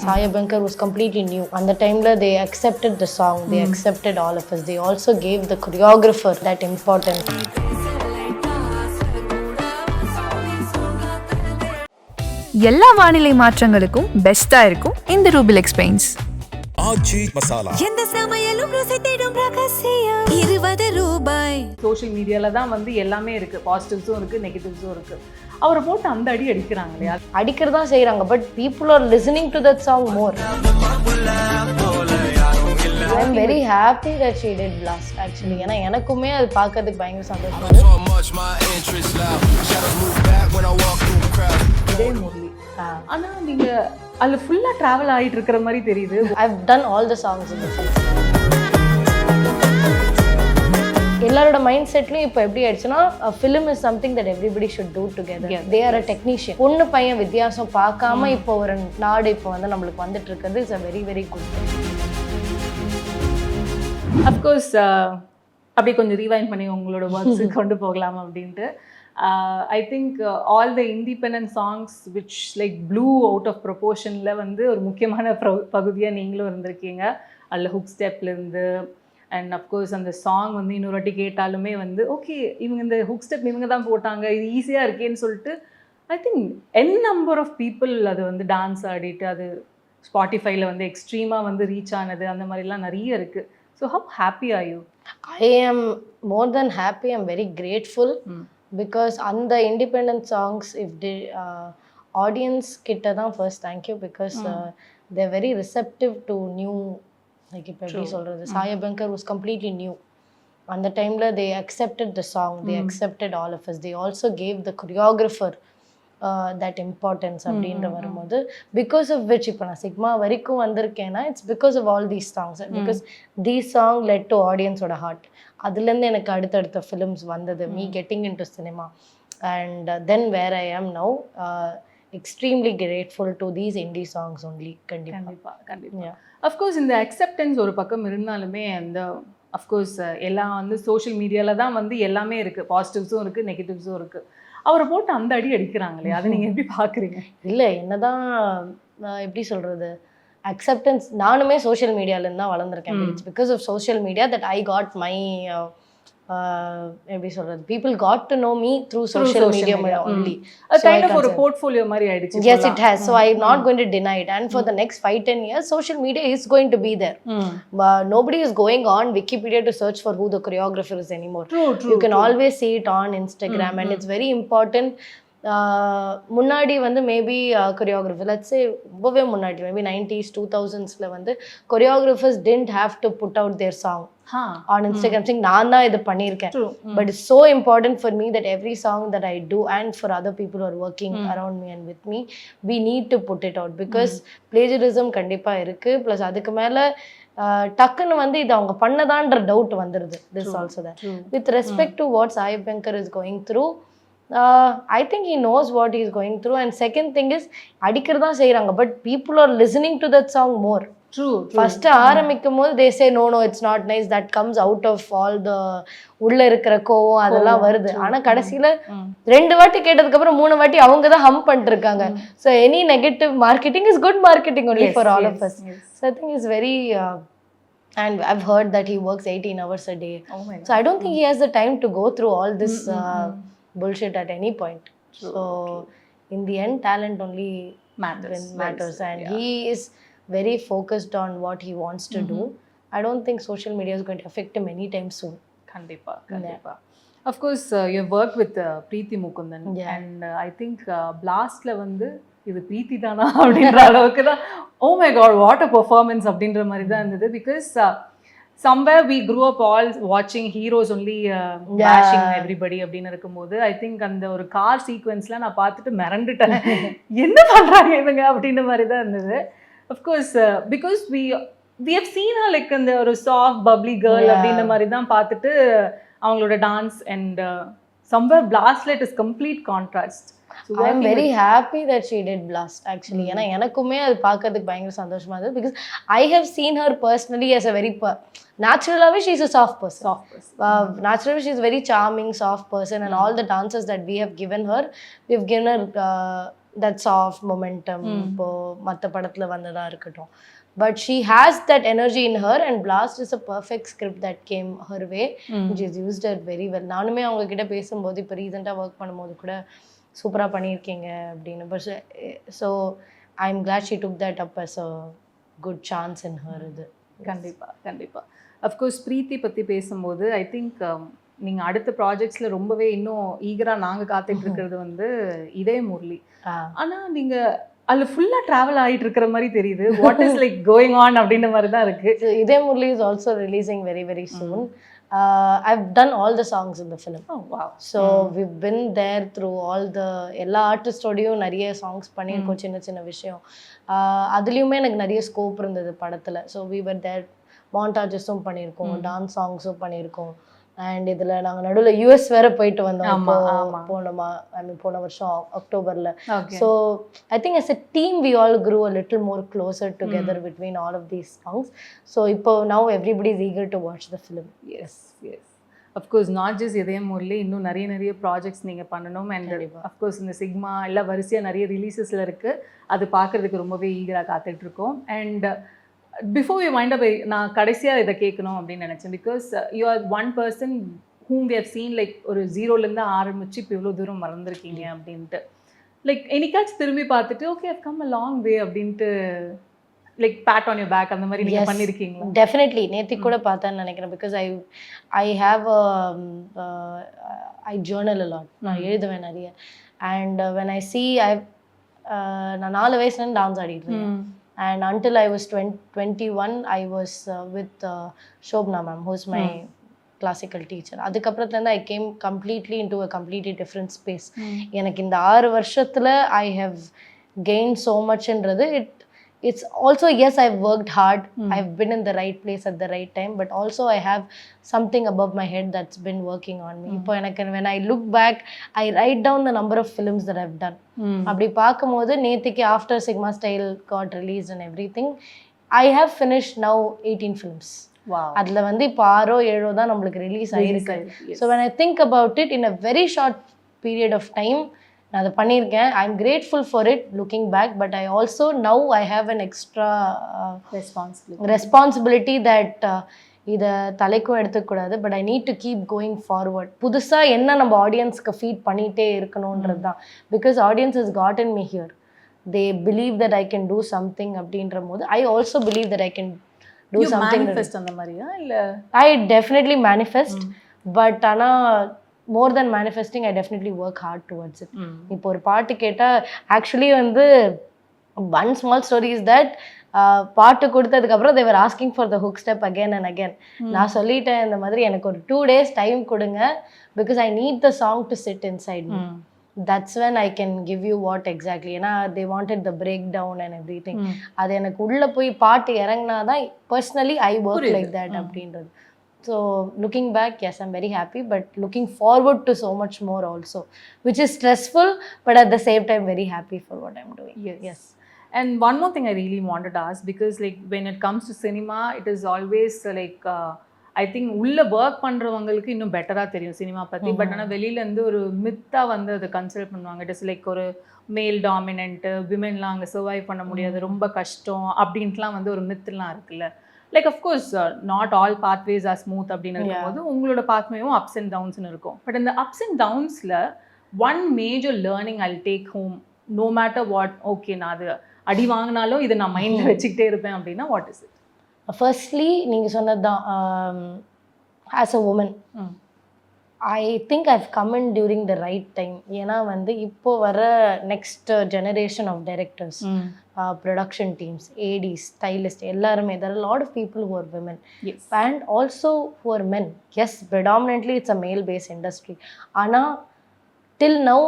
Sai Abhankar was completely new. And the time they accepted the song, they accepted all of us. They also gave the choreographer that importance. எல்லா வானிலை மாற்றங்களுக்கும் பெஸ்டா இருக்கும் இந்த rouble எக்ஸ்பெயின்ஸ். ஆச்சி மசாலா எந்த சமையலும் ருசி தேடும் ரகசியம் 20 ரூபாய். சோஷியல் மீடியால தான் வந்து எல்லாமே இருக்கு, பாசிட்டிவ்ஸும் இருக்கு, நெகட்டிவ்ஸும் இருக்கு. அவரை போட்டு அந்த அடி அடிக்கிறாங்க இல்லையா? அடிக்கிறதா செய்கிறாங்க, but people are listening to that song more. I am very happy that she did blast actually. ஏன்னா எனக்குமே அது பார்க்கறதுக்கு பயங்கர சந்தோஷமா இதே முரளி. ஆனா நீங்க அதுல ஃபுல்லா டிராவல் ஆயிட்டு இருக்கிற மாதிரி தெரியுது. I've done all the songs in the film. எல்லாரோட மைண்ட் செட்லையும் இப்போ எப்படி ஆயிடுச்சுன்னா film is something that everybody should do together. They are a technician. பொண்ணு பையன் வித்தியாசம் பார்க்காம இப்போ ஒரு நாடு இப்போ வந்து நம்மளுக்கு வந்துட்டு இருக்கிறது is a very very good. Of course அப்படியே கொஞ்சம் ரீவைண்ட் பண்ணி உங்களோட ஒர்க்ஸு கொண்டு போகலாம் அப்படின்ட்டு. I think all the independent songs which like blew out of proportionல வந்து ஒரு முக்கியமான பகுதியாக நீங்களும் இருந்திருக்கீங்க. அதில் ஹுக் ஸ்டெப்லேருந்து அண்ட் அஃப்கோர்ஸ் அந்த சாங் வந்து இன்னொரு வாட்டி கேட்டாலுமே வந்து ஓகே இவங்க இந்த ஹுக் ஸ்டெப் இவங்க தான் போட்டாங்க, இது ஈஸியாக இருக்கேன்னு சொல்லிட்டு I think number of people அது வந்து டான்ஸ் ஆடிட்டு அது ஸ்பாட்டிஃபைல வந்து எக்ஸ்ட்ரீமாக வந்து ரீச் ஆனது அந்த மாதிரிலாம் நிறைய இருக்குது. So how happy are you? I am more than happy. I'm very grateful. Because அந்த independent songs if the audience கிட்ட தான் first thank you. Because they're very receptive to new. Like இப்போ எப்படி சொல்கிறது, Sai Abhyankar was completely new. அந்த டைமில் they accepted the song, they accepted all of us. They also gave the choreographer that importance அப்படின்ற வரும்போது because of which இப்போ நான் Sigma வரைக்கும் வந்திருக்கேன்னா it's because of all these songs. Because these song led to ஆடியன்ஸோட heart. அதுலேருந்து எனக்கு அடுத்தடுத்த ஃபிலிம்ஸ் வந்தது. Me getting in to cinema and then where I am now extremely grateful to these indie songs only. கண்டிப்பாக. Of course இந்த acceptance ஒரு பக்கம் இருந்தாலுமே அந்த அஃப்கோர்ஸ் எல்லாம் வந்து சோஷியல் மீடியாவில் தான் வந்து எல்லாமே இருக்குது, பாசிட்டிவ்ஸும் இருக்குது, நெகட்டிவ்ஸும் இருக்குது. அவரை போட்டு அந்த அடி அடிக்கிறாங்களே, அதை நீங்கள் எப்படி பார்க்குறீங்க? இல்லை என்னதான் எப்படி சொல்கிறது, அக்செப்டன்ஸ் நானுமே சோஷியல் மீடியாவிலேருந்து தான் வளர்ந்துருக்கேன். It's because of social media that I got my எப்படி சொல்கிறது, people got to know me through social media only. Kind of ஒரு போர்ட்ஃபோலியோ மாதிரி ஆயிடுச்சு. Yes, it has. So I'm not going to deny it. And for the next 5-10 years, social media is going to be there. Nobody is going on Wikipedia to search for who the choreographer is anymore. True, you can always see it on Instagram. And it's very important. முன்னாடி வந்து maybe choreographer let's say ரொம்பவே முன்னாடி maybe 90s 2000ஸ்ல வந்து choreographers didn't have to put out their song on Instagram saying நான் தான் இது பண்ணியிருக்கேன். But it's so important for me that every song that I do and for other people who are working around me and with me, we need to put it out because plagiarism கண்டிப்பாக இருக்குது. Plus அதுக்கு மேலே டக்குன்னு வந்து இது அவங்க பண்ணதான்ற doubt வந்துடுது. This also that with respect to what Sai Abhankar is going through, I think he knows what he is going through. And second thing is அடிக்கிறதா செய்கிறாங்க, but people are listening to that song more. First ஆரம்பிக்கும் போது they say no it's not nice, that comes out of all the உள்ள இருக்கிற கோவம் அதெல்லாம் வருது. ஆனா கடைசியில 2 வாட்டி கேட்டதுக்கு அப்புறம் 3 வாட்டி அவங்க தான் ஹம் பண்ணிட்டு இருக்காங்க. So any negative marketing is good marketing only for all of us. So I think it's very and I've heard that he works 18 hours a day. So I don't think he has the time to go through all this bullshit at any point. So in the end talent only matters and he is very focused on what he wants to do. I don't think social media is going to affect him anytime soon. Kandipa. Of course you have worked with Preeti Mukundan and I think Blastல வந்து இது பிரீத்தி தானா அப்படின்ற அளவுக்கு தான் oh my god what a performance அப்படின்ற மாதிரி தான் இருந்தது. Because somewhere we grew up all watching heroes only bashing everybody அப்படின்னு இருக்கும்போது ஐ திங்க் அந்த ஒரு கார் சீக்வன்ஸ்ல நான் பார்த்துட்டு மிரண்டுட்டேன். என்ன பண்றாங்க இவங்க அப்படின்ற மாதிரி தான் இருந்தது. Of course because we have seen her like அந்த ஒரு சாஃப்ட் பப்ளி கேர்ள் அப்படின்ற மாதிரி தான் பார்த்துட்டு அவங்களோட dance and somewhere Blastlet is complete contrast. So I'm very happy that she did Blast actually. ஏன்னா எனக்குமே அது பார்க்கறதுக்கு பயங்கர சந்தோஷமா இருந்தது. Because I have seen her personally as a very naturally she's a soft person. Naturally she's a very charming soft person and all the dances that we have given her, we've given her that soft momentum இப்போ மற்ற படத்தில் வந்ததாக இருக்கட்டும். But she has that energy in her, and Blast is a perfect script that came her way. She's used it very well. நானுமே அவங்க கிட்ட பேசும்போது இப்போ ரீசெண்டாக ஒர்க் பண்ணும்போது கூட சூப்பராக பண்ணியிருக்கீங்க அப்படின்னு. But so I am glad she took that up as a good chance in her. இது கண்டிப்பாக அஃப்கோர்ஸ் ப்ரீத்தி பற்றி பேசும்போது ஐ திங்க் நீங்கள் அடுத்த ப்ராஜெக்ட்ஸில் ரொம்பவே இன்னும் ஈகராக நாங்கள் காத்துட்டு இருக்கிறது வந்து இதே முரளி. ஆனால் நீங்கள் அதில் ஃபுல்லாக ட்ராவல் ஆகிட்டு இருக்கிற மாதிரி தெரியுது. What is like going on அப்படின்ற மாதிரி தான் இருக்குது. இதே Murali is also releasing very very soon. I've done all the songs in the film. Oh wow. So we've been there through all the எல்லா ஆர்டிஸ்டோடையும் நிறைய சாங்ஸ் பண்ணியிருக்கோம், சின்ன சின்ன விஷயம். அதுலேயுமே எனக்கு நிறைய ஸ்கோப் இருந்தது படத்தில். ஸோ we were there, மாண்டாஜஸும் பண்ணியிருக்கோம், டான்ஸ் சாங்ஸும் பண்ணியிருக்கோம். அண்ட் இதில் நாங்கள் நடுவில் யூஎஸ் வேற போயிட்டு வந்தோம் போன வருஷம் அக்டோபரில். So I think as a team we all grew a little more closer together between all of these songs. So இப்போ now everybody is eager to watch the film. Yes. Of course not just இதே முரளி, இன்னும் நிறைய projects நீங்கள் பண்ணணும். And of course இந்த sigma எல்லாம் வரிசையாக நிறைய ரிலீசஸில் இருக்குது. அது பார்க்குறதுக்கு ரொம்பவே ஈகராக காத்துட்ருக்கோம். And before you mind up நான் கடைசியாக இதை கேட்கணும் அப்படின்னு நினச்சேன். Because you are one person whom we have seen like ஒரு ஜீரோலேருந்து ஆரம்பித்து இப்போ இவ்வளோ தூரம் மறந்துருக்கீங்க அப்படின்ட்டு. லைக் என்னைக்காச்சும் திரும்பி பார்த்துட்டு okay I've come a long way அப்படின்ட்டு like pat on your back அந்த மாதிரி நீங்கள் பண்ணியிருக்கீங்களா? டெஃபினெட்லி நேற்று கூட பார்த்தேன்னு நினைக்கிறேன். Because I have I journal a lot. நான் எழுதுவேன் நிறைய. அண்ட் வென் ஐ சி நான் 4 வயசுலேருந்து டான்ஸ் ஆடிட்டு இருக்கேன். And until I was 21, I was with Shobna ma'am, who's my classical teacher. அதுக்கப்புறத்துலேருந்து I came completely into a completely different space. எனக்கு இந்த 6 வருஷத்தில் I have gained so much ன்றது it's also, yes, I've worked hard. I've been in the right place at the right time, but also I have something above my head that's been working on me. இப்போ எனக்கு when I look back, I write down the number of films that I've done. அப்படி பார்க்கும்போது நேத்திக்கு After Sigma Style got released and everything, I have finished now 18 films. அதில் வந்து இப்போ 6-7 தான் நம்மளுக்கு ரிலீஸ் ஆகிருக்கு. So when I think about it, in a very short period of time நான் அதை பண்ணியிருக்கேன். I am grateful for it looking back. But I also now I have an extra responsibility that இதை தலைக்கும் எடுத்துக்கூடாது. But I need to keep going forward. புதுசாக என்ன நம்ம ஆடியன்ஸ்க்கு ஃபீட் பண்ணிகிட்டே இருக்கணுன்றது தான். Because audience is gotten me here. They believe that I can do something அப்படின்ற போது I also believe that I can do something. அந்த மாதிரியா இல்லை? I definitely manifest. பட் ஆனால் more than manifesting, I definitely work hard towards it. இப்போ ஒரு பாட்டு கேட்டால் ஆக்சுவலி வந்து one small story is that பாட்டு கொடுத்ததுக்கப்புறம் they were asking for the hook step again and again. நான் சொல்லிட்டேன் இந்த மாதிரி எனக்கு ஒரு 2 days டைம் கொடுங்க, because I need the song to sit inside me. That's when I can give you what exactly. ஏன்னா they wanted the breakdown and everything. அது எனக்கு உள்ளே போய் பாட்டு இறங்கினா தான் personally I work like that அப்படின்றது. So looking back, yes, I'm very happy, but looking forward to so much more also, which is stressful, but at the same time very happy for what I'm doing. Yes. And one more thing I really wanted to ask, because like when it comes to cinema, it is always like I think உள்ள work பண்ணுறவங்களுக்கு இன்னும் பெட்டராக தெரியும் cinema பற்றி. But ஆனால் வெளியிலேருந்து ஒரு மித்தாக வந்து அதை கன்சிடர் பண்ணுவாங்க. இட் இஸ் லைக் ஒரு மேல் டாமினன்ட்டு, விமென்லாம் அங்கே சர்வைவ் பண்ண முடியாது, ரொம்ப கஷ்டம் அப்படின்ட்டுலாம் வந்து ஒரு மித்துலாம் இருக்குல்ல. Like of course not all pathways R smooth அப்படின்னு இருக்கும்போது உங்களோட பாத்வேயும் அப்ஸ் அண்ட் டவுன்ஸ்னு இருக்கும். பட் இந்த அப்ஸ் அண்ட் டவுன்ஸில் one major learning I take home no matter what. Okay, நான் அது அடி வாங்கினாலும் இதை நான் மைண்டில் வச்சுக்கிட்டே இருப்பேன் அப்படின்னா வாட் இஸ் இட்? ஃபர்ஸ்ட்லி நீங்கள் சொன்னது தான், as a woman I think I've come in during the right time. ஏன்னா வந்து இப்போ வர next generation of directors, production teams, ADs, stylists, எல்லாருமே, there are a lot of people who are women. Yes. And also who are men. Yes, predominantly it's a male based industry. Ana till now,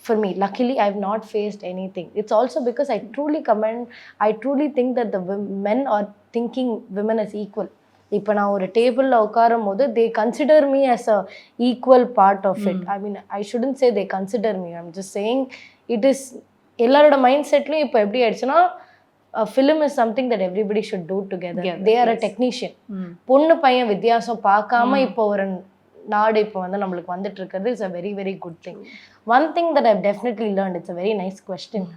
for me, luckily I've not faced anything. It's also because I truly think that the men are thinking women as equal. இப்போ நான் ஒரு டேபிளில் உட்காரும் போது they consider me as a equal part of it. I mean, I shouldn't say they consider me. I'm just saying it is எல்லாரோட mind செட்லையும் இப்போ எப்படி ஆயிடுச்சுன்னா film is something that everybody should do together. They are a technician. பொண்ணு பையன் வித்தியாசம் பார்க்காம இப்போ ஒரு நாடு இப்போ வந்து நம்மளுக்கு வந்துட்டு இருக்கிறது it's a very very good thing. One thing that I've definitely learn, it's a very nice question.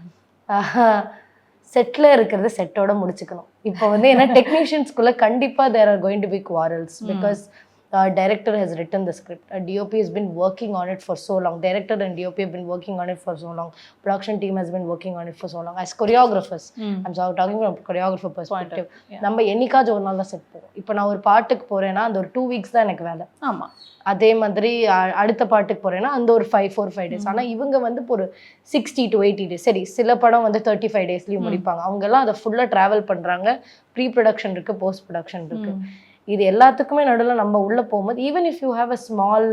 செட்டில் இருக்கிறது செட்டோட முடிச்சுக்கணும். இப்போ வந்து ஏன்னா டெக்னீஷியன்ஸ்குள்ளே கண்டிப்பாக there are going to be quarrels because director has written the script. DOP has been working on it for so long. Director and DOP have been working on it for so long. Production team has been working on it for so long. As choreographers, I'm talking from a choreographer perspective. நம்ம என்னைக்காச்சும் ஒரு நாள் தான் set போவோம். இப்போ நான் ஒரு பாட்டுக்கு போகிறேன்னா அந்த ஒரு 2 weeks தான் எனக்கு வேலை. ஆமாம். அதே மாதிரி அடுத்த பாட்டுக்கு போகிறேன்னா அந்த ஒரு 4-5 days. ஆனால் இவங்க வந்து ஒரு 60 to 80 days. சரி, சில படம் வந்து 35 daysலேயும் முடிப்பாங்க. அவங்கெல்லாம் அதை ஃபுல்லாக ட்ராவல் பண்ணுறாங்க. ப்ரீ ப்ரொடக்ஷன் இருக்குது, போஸ்ட் ப்ரொடக்ஷன் இருக்குது. இது எல்லாத்துக்குமே நடுவில் நம்ம உள்ளே போகும்போது even if you have a small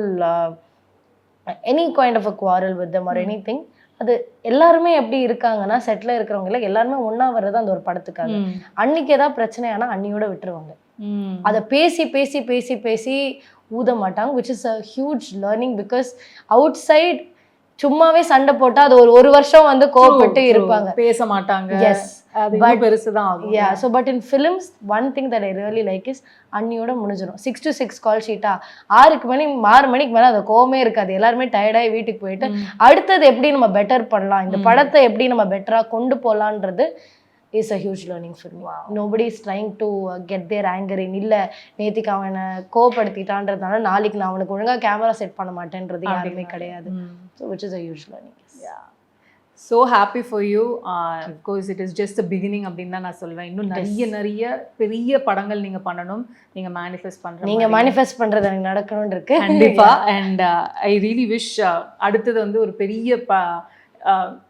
any kind of a quarrel with them or anything, அது எல்லாருமே எப்படி இருக்காங்கன்னா செட்டில் இருக்கிறவங்கள எல்லாருமே ஒன்றா வர்றது அந்த ஒரு படத்துக்காக. அன்னைக்கு ஏதாவது பிரச்சனை ஆனால் அன்னியோட விட்டுருவாங்க. அதை பேசி பேசி பேசி பேசி ஊத மாட்டாங்க, which is a huge learning. Because outside சும்மாவே சண்டை போட்டா அது ஒரு வருஷம் வந்து கோவப்பட்டு இருப்பாங்க, பேச மாட்டாங்க. எஸ், but பெருசுதான் ஆகும். Yeah, so but in films one thing that I really like is அன்னியோட முடிஞ்சிடும். 6 to 6 கால் ஷீட்டா 6 மணிக்கு மேலே அது கோவமே இருக்காது. எல்லாருமே டயர்டாகி வீட்டுக்கு போயிட்டு அடுத்தது எப்படி நம்ம பெட்டர் பண்ணலாம், இந்த படத்தை எப்படி நம்ம பெட்டராக கொண்டு போகலான்றது is a huge learning for me. Nobody is trying to get their anger in. இல்லை நேத்திக்கு அவனை கோவப்படுத்திட்டான்றதுனால நாளைக்கு நான் அவனுக்கு ஒழுங்காக கேமரா செட் பண்ண மாட்டேன்றது யாருமே கிடையாது. So which is a huge learning. Yeah. So happy for you. Of course it is just the beginning அப்படின்னு தான் நான் சொல்வேன். இன்னும் நிறைய பெரிய படங்கள் நீங்க பண்ணணும், நீங்க மேனிஃபெஸ்ட் பண்றீங்க. நீங்க மேனிஃபெஸ்ட் பண்றது எனக்கு நடக்கணும்னு இருக்கு கண்டிப்பா. அண்ட் ஐ ரியலி விஷ் அடுத்தது வந்து ஒரு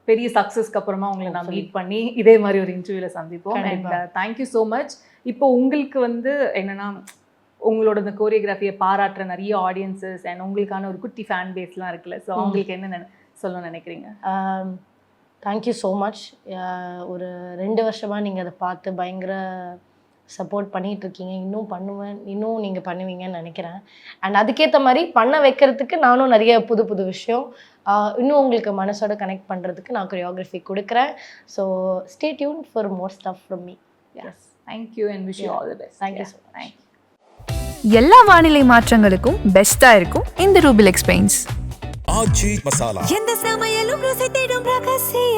பெரிய சக்ஸஸ்க்கு அப்புறமா உங்களை நான் மீட் பண்ணி இதே மாதிரி ஒரு இன்டர்வியூல சந்திப்போம். And thank you so much. இப்போ உங்களுக்கு வந்து என்னன்னா உங்களோட இந்த கோரியோகிராஃபியை பாராட்டுற நிறைய ஆடியன்சஸ் அண்ட் உங்களுக்கான ஒரு குட்டி ஃபேன் பேஸ்லாம் இருக்குல்ல, ஸோ அவங்களுக்கு என்ன சொல்ல நினைக்கிறீங்க? Thank you so much. ஒரு 2 வருஷமாக நீங்கள் அதை பார்த்து பயங்கர சப்போர்ட் பண்ணிகிட்ருக்கீங்க. இன்னும் நீங்கள் பண்ணுவீங்கன்னு நினைக்கிறேன். அண்ட் அதுக்கேற்ற மாதிரி பண்ண வைக்கிறதுக்கு நானும் நிறைய புது விஷயம் இன்னும் உங்களுக்கு மனசோட கனெக்ட் பண்ணுறதுக்கு நான் கொரியோகிராஃபி கொடுக்குறேன். So stay tuned for more stuff from me. Yes, thank you and wish you all the best. Thank you so much. எல்லா வானிலை மாற்றங்களுக்கும் பெஸ்டா இருக்கும் இந்த ரூபில் எக்ஸ்பெயின்ஸ் ஆச்சி மசாலா. எந்த சமையலும் ருசி தேடும் ரகசியம்.